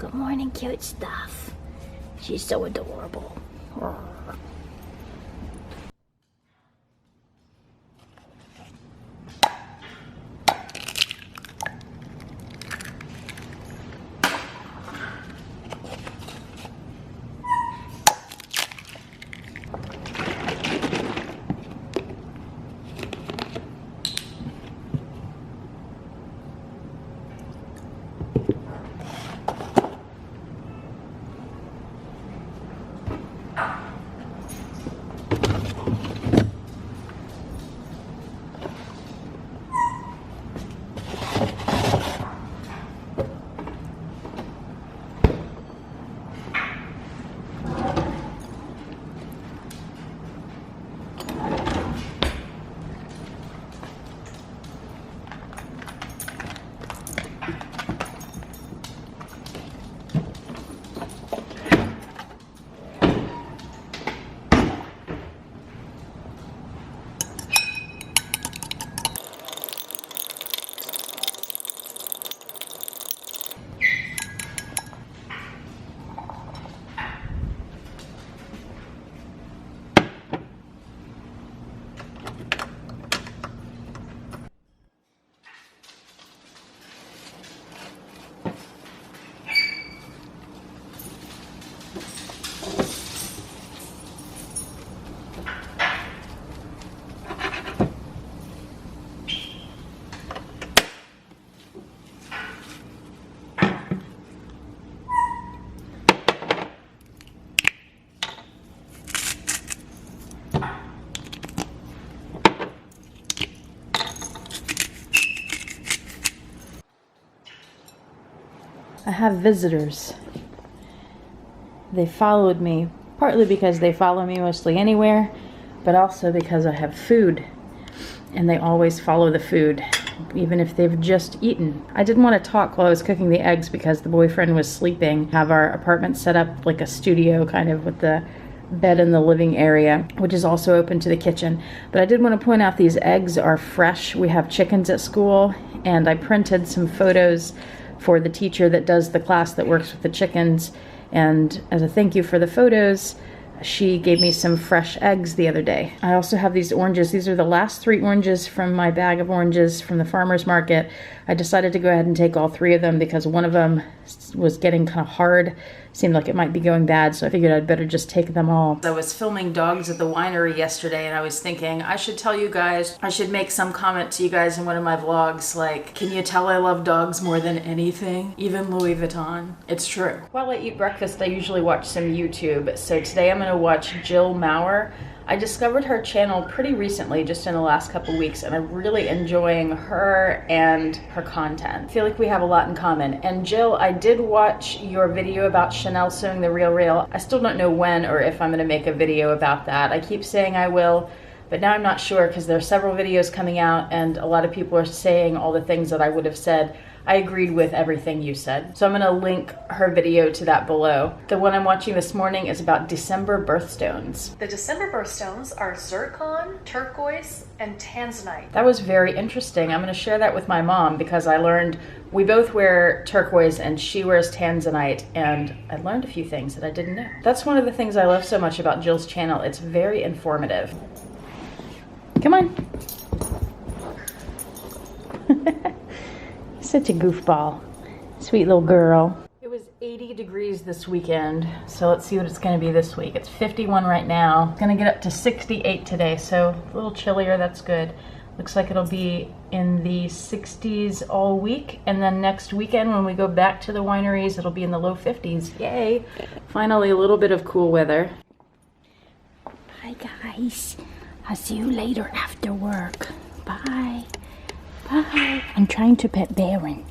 Good morning, cute stuff. She's so adorable. I have visitors. They followed me, partly because they follow me mostly anywhere, but also because I have food. And they always follow the food, even if they've just eaten. I didn't want to talk while I was cooking the eggs because the boyfriend was sleeping. Have our apartment set up like a studio, kind of with the bed in the living area, which is also open to the kitchen. But I did want to point out these eggs are fresh. We have chickens at school, and I printed some photos for the teacher that does the class that works with the chickens. And as a thank you for the photos, she gave me some fresh eggs the other day. I also have these oranges. These are the last 3 oranges from my bag of oranges from the farmer's market. I decided to go ahead and take all 3 of them because one of them was getting kind of hard. Seemed like it might be going bad, so I figured I'd better just take them all. I was filming dogs at the winery yesterday, and I was thinking I should tell you guys, I should make some comment to you guys in one of my vlogs, like, can you tell I love dogs more than anything? Even Louis Vuitton. It's true. While I eat breakfast, I usually watch some YouTube, so today I'm gonna watch Jill Maurer. I discovered her channel pretty recently, just in the last couple weeks, and I'm really enjoying her and her content. I feel like we have a lot in common. And Jill, I did watch your video about Chanel sewing the real. I still don't know when or if I'm gonna make a video about that. I keep saying I will, but now I'm not sure because there are several videos coming out and a lot of people are saying all the things that I would have said. I agreed with everything you said. So I'm gonna link her video to that below. The one I'm watching this morning is about December birthstones. The December birthstones are zircon, turquoise, and tanzanite. That was very interesting. I'm gonna share that with my mom because I learned we both wear turquoise and she wears tanzanite, and I learned a few things that I didn't know. That's one of the things I love so much about Jill's channel. It's very informative. Come on. Such a goofball. Sweet little girl. It was 80 degrees this weekend, so let's see what it's gonna be this week. It's 51 right now. It's gonna get up to 68 today, so a little chillier, that's good. Looks like it'll be in the 60s all week, and then next weekend when we go back to the wineries, it'll be in the low 50s. Yay! Finally, a little bit of cool weather. Bye guys. I'll see you later after work. Bye. Bye. I'm trying to pet Baron.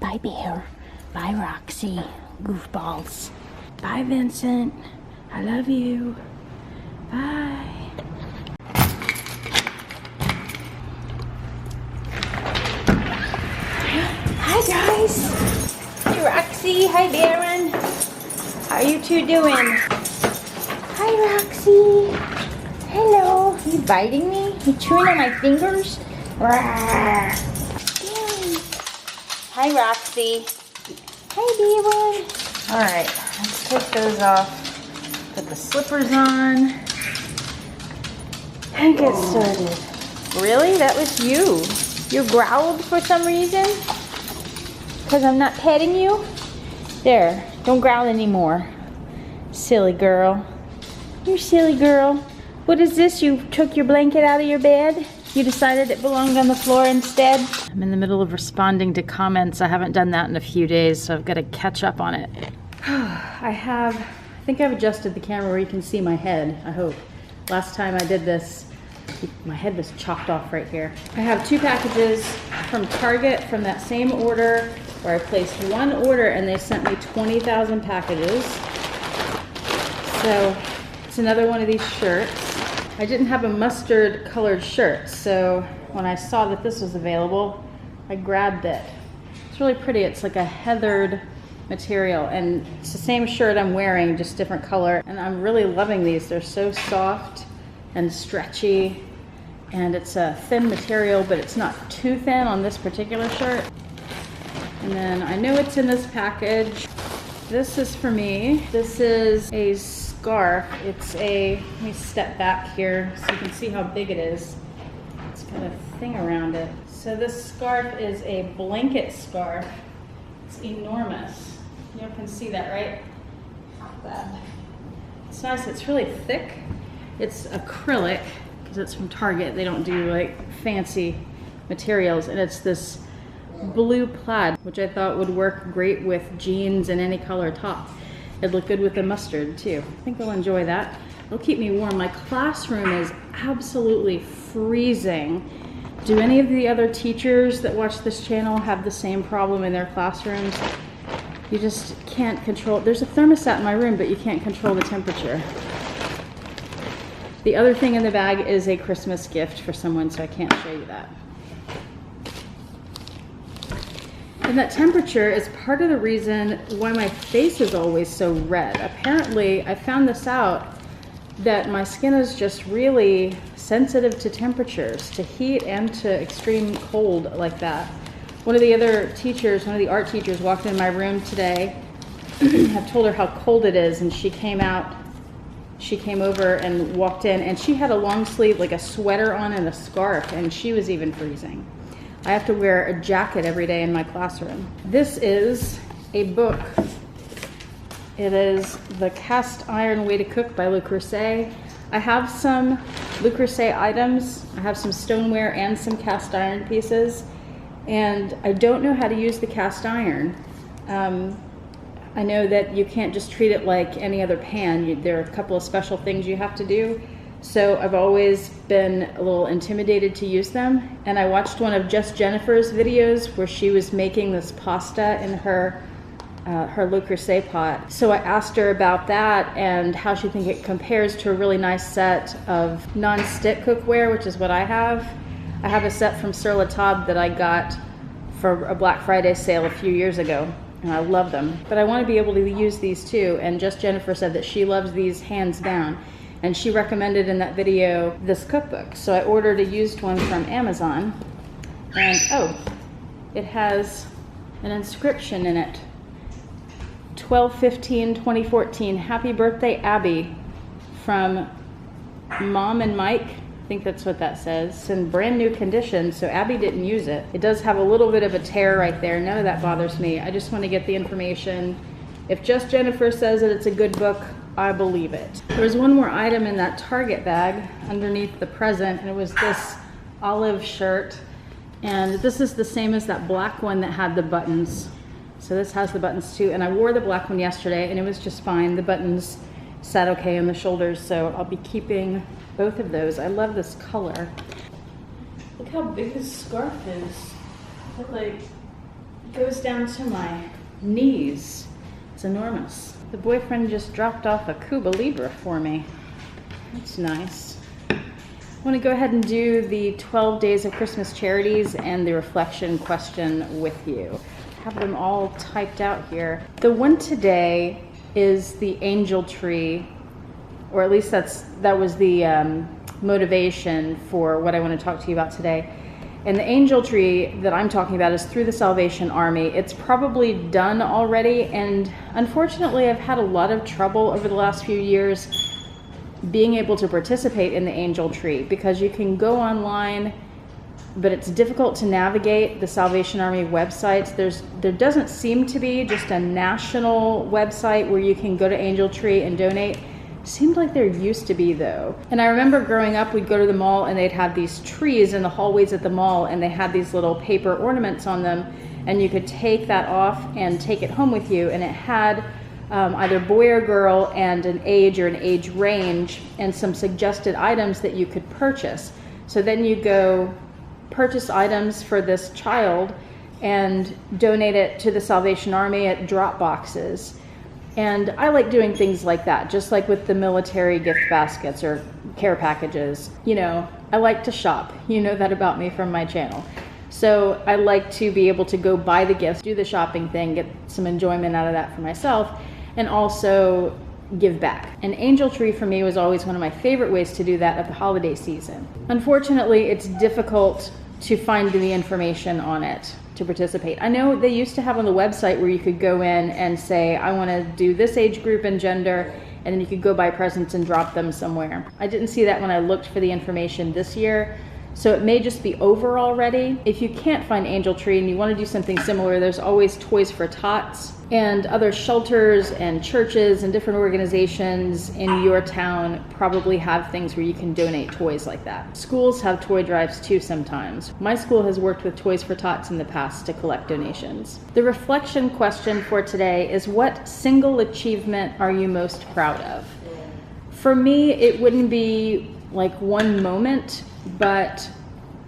Bye, Bear. Bye, Roxy. Goofballs. Bye, Vincent. I love you. Bye. Hi, guys. Hey, Roxy. Hi, Baron. How are you two doing? Hi, Roxy. Hello. You biting me? You chewing on my fingers? Rawr. Hi, Roxy. Hi, Beaver. All right, let's take those off. Put the slippers on and get started. Really? That was you? You growled for some reason? Because I'm not petting you? There, don't growl anymore. Silly girl. You silly girl. What is this? You took your blanket out of your bed? You decided it belonged on the floor instead? I'm in the middle of responding to comments. I haven't done that in a few days, so I've got to catch up on it. I think I've adjusted the camera where you can see my head, I hope. Last time I did this, my head was chopped off right here. I have 2 packages from Target from that same order where I placed 1 order and they sent me 20,000 packages. So it's another one of these shirts. I didn't have a mustard colored shirt, so when I saw that this was available, I grabbed it. It's really pretty. It's like a heathered material, and it's the same shirt I'm wearing, just different color, and I'm really loving these. They're so soft and stretchy, and it's a thin material, but it's not too thin on this particular shirt. And then I know it's in this package. This is for me. This is a scarf. It's a, let me step back here so you can see how big it is. It's got a thing around it. So this scarf is a blanket scarf. It's enormous. You can see that, right? That. It's nice. It's really thick. It's acrylic because it's from Target. They don't do like fancy materials, and it's this blue plaid, which I thought would work great with jeans and any color top. It'd look good with the mustard too. I think I'll enjoy that. It'll keep me warm. My classroom is absolutely freezing. Do any of the other teachers that watch this channel have the same problem in their classrooms? You just can't control. There's a thermostat in my room, but you can't control the temperature. The other thing in the bag is a Christmas gift for someone, so I can't show you that. And that temperature is part of the reason why my face is always so red. Apparently, I found this out, that my skin is just really sensitive to temperatures, to heat and to extreme cold like that. One of the other teachers, one of the art teachers walked in my room today. I've told her how cold it is, and she came over and walked in, and she had a long sleeve, like a sweater on and a scarf, and she was even freezing. I have to wear a jacket every day in my classroom. This is a book. It is The Cast Iron Way to Cook by Le Creuset. I have some Le Creuset items. I have some stoneware and some cast iron pieces. And I don't know how to use the cast iron. I know that you can't just treat it like any other pan. There are a couple of special things you have to do. So I've always been a little intimidated to use them. And I watched one of Just Jennifer's videos where she was making this pasta in her Le Creuset pot. So I asked her about that and how she thinks it compares to a really nice set of non-stick cookware, which is what I have. I have a set from Sur La Table that I got for a Black Friday sale a few years ago, and I love them. But I want to be able to use these too, and Just Jennifer said that she loves these hands down. And she recommended in that video this cookbook. So I ordered a used one from Amazon. And oh, it has an inscription in it. 12/15/2014, happy birthday, Abby, from Mom and Mike. I think that's what that says. It's in brand new condition, so Abby didn't use it. It does have a little bit of a tear right there. None of that bothers me. I just want to get the information. If Just Jennifer says that it's a good book, I believe it. There was one more item in that Target bag underneath the present, and it was this olive shirt. And this is the same as that black one that had the buttons. So this has the buttons too, and I wore the black one yesterday and it was just fine. The buttons sat okay on the shoulders, so I'll be keeping both of those. I love this color. Look how big this scarf is. It like goes down to my knees. It's enormous. The boyfriend just dropped off a Cuba Libre for me. That's nice. I want to go ahead and do the 12 Days of Christmas Charities and the reflection question with you. I have them all typed out here. The one today is the angel tree, or at least that was the motivation for what I want to talk to you about today. And the angel tree that I'm talking about is through the Salvation Army. It's probably done already, and unfortunately I've had a lot of trouble over the last few years being able to participate in the angel tree, because you can go online, but it's difficult to navigate the Salvation Army websites. There doesn't seem to be just a national website where you can go to Angel Tree and donate. Seemed like there used to be, though. And I remember growing up, we'd go to the mall and they'd have these trees in the hallways at the mall, and they had these little paper ornaments on them, and you could take that off and take it home with you, and it had either boy or girl and an age or an age range and some suggested items that you could purchase. So then you go purchase items for this child and donate it to the Salvation Army at drop boxes. And I like doing things like that, just like with the military gift baskets or care packages. You know, I like to shop. You know that about me from my channel. So I like to be able to go buy the gifts, do the shopping thing, get some enjoyment out of that for myself, and also give back. An angel tree for me was always one of my favorite ways to do that at the holiday season. Unfortunately, it's difficult to find the information on it to participate. I know they used to have on the website where you could go in and say, I want to do this age group and gender, and then you could go buy presents and drop them somewhere. I didn't see that when I looked for the information this year, so it may just be over already. If you can't find Angel Tree and you want to do something similar, there's always Toys for Tots, and other shelters and churches and different organizations in your town probably have things where you can donate toys like that. Schools have toy drives too sometimes. My school has worked with Toys for Tots in the past to collect donations. The reflection question for today is, what single achievement are you most proud of? For me, it wouldn't be like one moment, but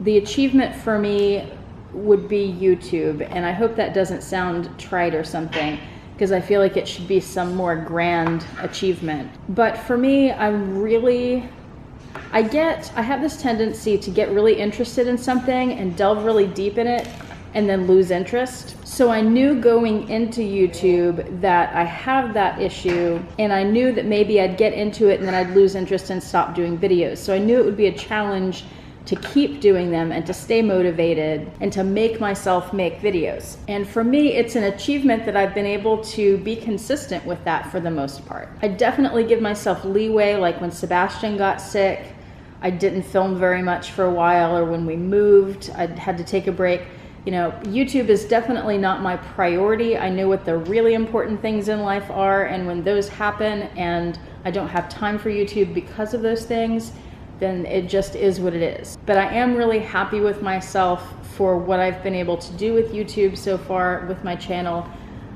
the achievement for me would be YouTube, and I hope that doesn't sound trite or something, because I feel like it should be some more grand achievement. But for me, I have this tendency to get really interested in something and delve really deep in it and then lose interest. So I knew going into YouTube that I have that issue, and I knew that maybe I'd get into it and then I'd lose interest and stop doing videos. So I knew it would be a challenge to keep doing them and to stay motivated and to make myself make videos. And for me, it's an achievement that I've been able to be consistent with that for the most part. I definitely give myself leeway, like when Sebastian got sick, I didn't film very much for a while, or when we moved, I had to take a break. You know, YouTube is definitely not my priority. I know what the really important things in life are, and when those happen and I don't have time for YouTube because of those things, then it just is what it is. But I am really happy with myself for what I've been able to do with YouTube so far with my channel.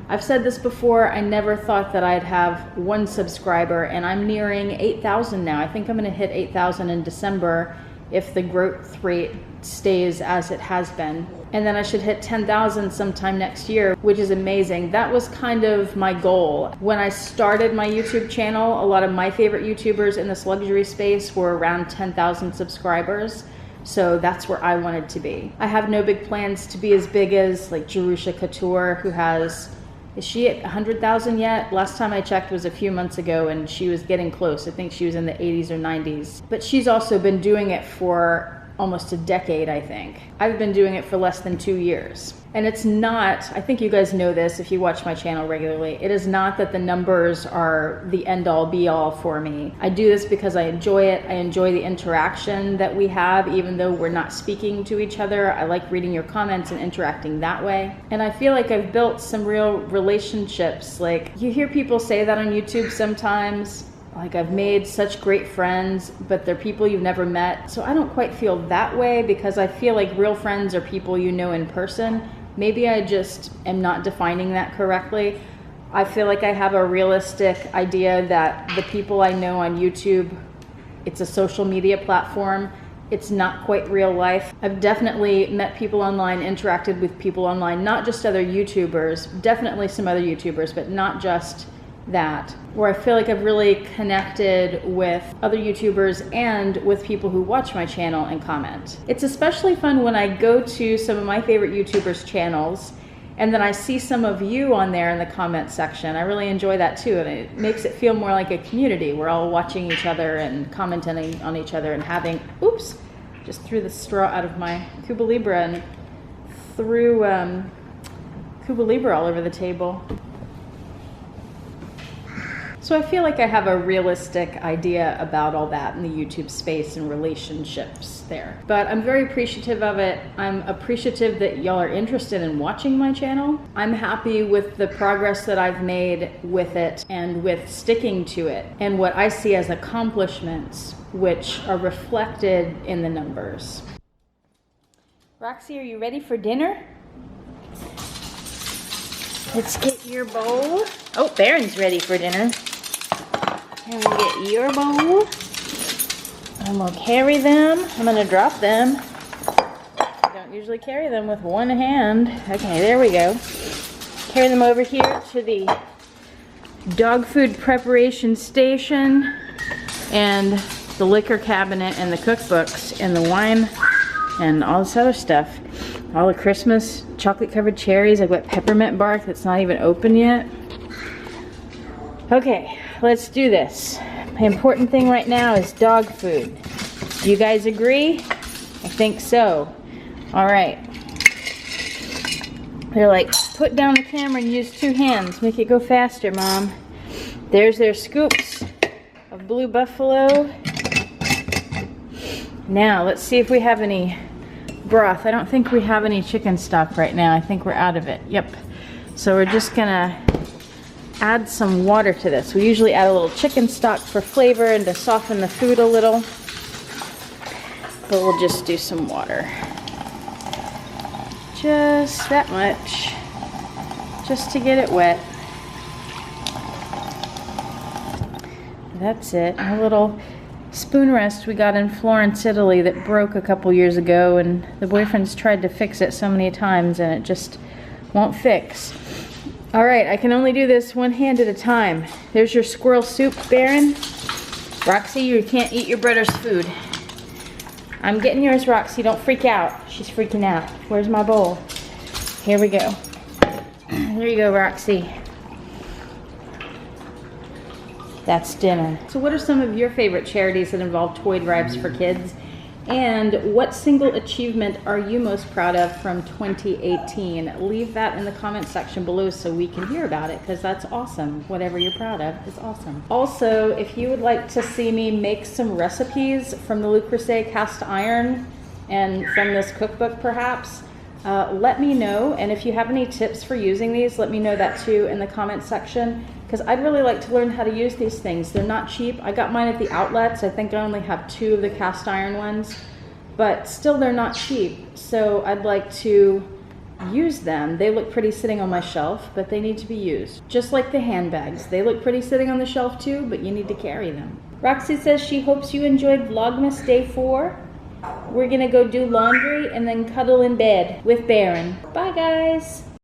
I've said this before, I never thought that I'd have 1 subscriber, and I'm nearing 8,000 now. I think I'm gonna hit 8,000 in December if the growth rate stays as it has been. And then I should hit 10,000 sometime next year, which is amazing. That was kind of my goal. When I started my YouTube channel, a lot of my favorite YouTubers in this luxury space were around 10,000 subscribers. So that's where I wanted to be. I have no big plans to be as big as like Jerusha Couture, who has, is she at 100,000 yet? Last time I checked was a few months ago, and she was getting close. I think she was in the 80s or 90s. But she's also been doing it for almost a decade, I think. I've been doing it for less than 2 years. And it's not, I think you guys know this if you watch my channel regularly, it is not that the numbers are the end all be all for me. I do this because I enjoy it. I enjoy the interaction that we have, even though we're not speaking to each other. I like reading your comments and interacting that way. And I feel like I've built some real relationships. Like, you hear people say that on YouTube sometimes, like, I've made such great friends, but they're people you've never met. So I don't quite feel that way, because I feel like real friends are people you know in person. Maybe I just am not defining that correctly. I feel like I have a realistic idea that the people I know on YouTube, it's a social media platform. It's not quite real life. I've definitely met people online, interacted with people online, not just other YouTubers, definitely some other YouTubers, but not just that, where I feel like I've really connected with other YouTubers and with people who watch my channel and comment. It's especially fun when I go to some of my favorite YouTubers' channels and then I see some of you on there in the comment section. I really enjoy that too, and it makes it feel more like a community. We're all watching each other and commenting on each other and having, just threw the straw out of my Cuba Libre and threw Cuba Libre all over the table. So I feel like I have a realistic idea about all that in the YouTube space and relationships there. But I'm very appreciative of it. I'm appreciative that y'all are interested in watching my channel. I'm happy with the progress that I've made with it and with sticking to it and what I see as accomplishments which are reflected in the numbers. Roxy, are you ready for dinner? Let's get your bowl. Oh, Baron's ready for dinner. And we'll get your bowl. And we'll carry them. I'm gonna drop them. I don't usually carry them with one hand. Okay, there we go. Carry them over here to the dog food preparation station and the liquor cabinet and the cookbooks and the wine and all this other stuff. All the Christmas chocolate covered cherries. I've got peppermint bark that's not even open yet. Okay, let's do this. The important thing right now is dog food. Do you guys agree? I think so. All right. They're like, put down the camera and use 2 hands. Make it go faster, Mom. There's their scoops of blue buffalo. Now, let's see if we have any broth. I don't think we have any chicken stock right now. I think we're out of it. Yep. So we're just gonna add some water to this. We usually add a little chicken stock for flavor and to soften the food a little. But we'll just do some water. Just that much. Just to get it wet. That's it. A little spoon rest we got in Florence, Italy that broke a couple years ago, and the boyfriend's tried to fix it so many times and it just won't fix. All right, I can only do this one hand at a time. There's your squirrel soup, Baron. Roxy, you can't eat your brother's food. I'm getting yours, Roxy. Don't freak out. She's freaking out. Where's my bowl? Here we go. There you go, Roxy. That's dinner. So what are some of your favorite charities that involve toy drives for kids? And what single achievement are you most proud of from 2018? Leave that in the comment section below so we can hear about it, because that's awesome. Whatever you're proud of is awesome. Also, if you would like to see me make some recipes from the Le Creuset cast iron and from this cookbook perhaps, let me know. And if you have any tips for using these, let me know that too in the comment section, because I'd really like to learn how to use these things. They're not cheap. I got mine at the outlets. I think I only have 2 of the cast iron ones, but still they're not cheap. So I'd like to use them. They look pretty sitting on my shelf, but they need to be used. Just like the handbags. They look pretty sitting on the shelf too, but you need to carry them. Roxy says she hopes you enjoyed Vlogmas Day 4. We're gonna go do laundry and then cuddle in bed with Baron. Bye guys.